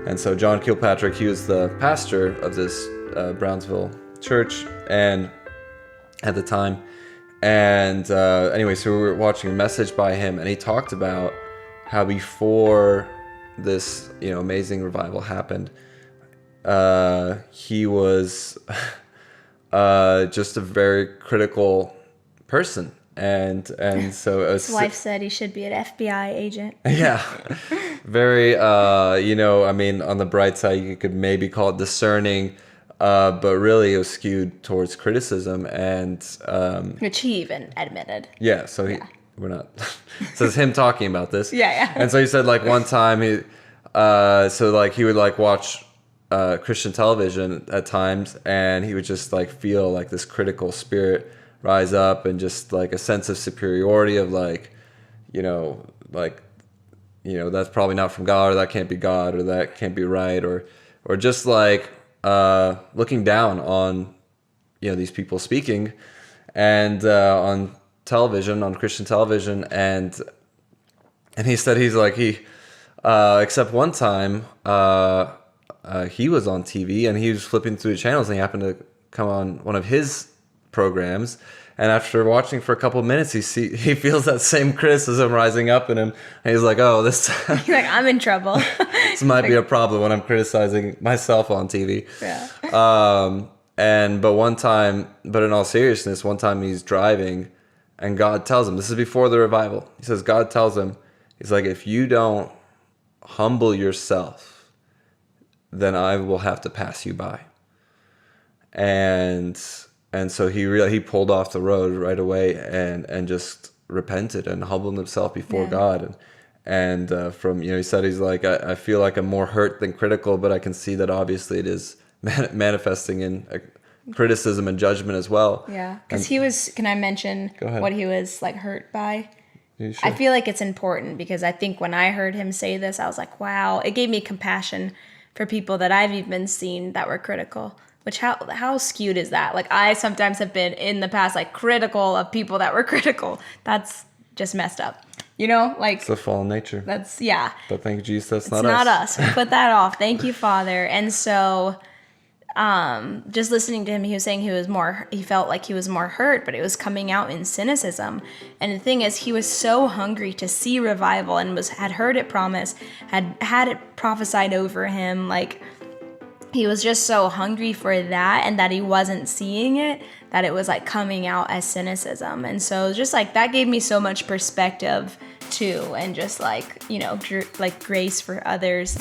And so John Kilpatrick, he was the pastor of this Brownsville church and at the time. And anyway, so we were watching a message by him, and he talked about how before this, amazing revival happened, he was just a very critical person. And so his wife said he should be an FBI agent. Yeah, very, on the bright side, you could maybe call it discerning, but really it was skewed towards criticism and... which he even admitted. Yeah, so we're not... So it's him talking about this. Yeah. And so he said, one time, he would, watch Christian television at times, and he would just, feel, this critical spirit rise up, and just, a sense of superiority of, that's probably not from God, or that can't be God, or that can't be right, or just, looking down on these people speaking and on television, on Christian television, and he said except one time he was on TV and he was flipping through the channels and he happened to come on one of his programs, and after watching for a couple of minutes he feels that same criticism rising up in him, and he's like, oh, this he's like, I'm in trouble. This might be a problem when I'm criticizing myself on TV. Yeah. But in all seriousness, one time he's driving and God tells him, this is before the revival, he says, God tells him, he's like, if you don't humble yourself, then I will have to pass you by. And so he pulled off the road right away and just repented and humbled himself before God. And he said, he's like, I feel like I'm more hurt than critical, but I can see that obviously it is manifesting in criticism and judgment as well. Yeah, because he was, can I mention what he was hurt by? Sure. I feel like it's important because I think when I heard him say this, I was like, wow, it gave me compassion for people that I've even seen that were critical. Which, how skewed is that? I sometimes have been in the past, critical of people that were critical. That's just messed up. It's the fallen nature. That's, yeah. But thank you, Jesus, that's it's not us. We put that off. Thank you, Father. And so, just listening to him, he was saying he felt like he was more hurt, but it was coming out in cynicism. And the thing is, he was so hungry to see revival and had heard it promised, had it prophesied over him, he was just so hungry for that, and that he wasn't seeing it, that it was coming out as cynicism. And so just that gave me so much perspective too, and just grace for others.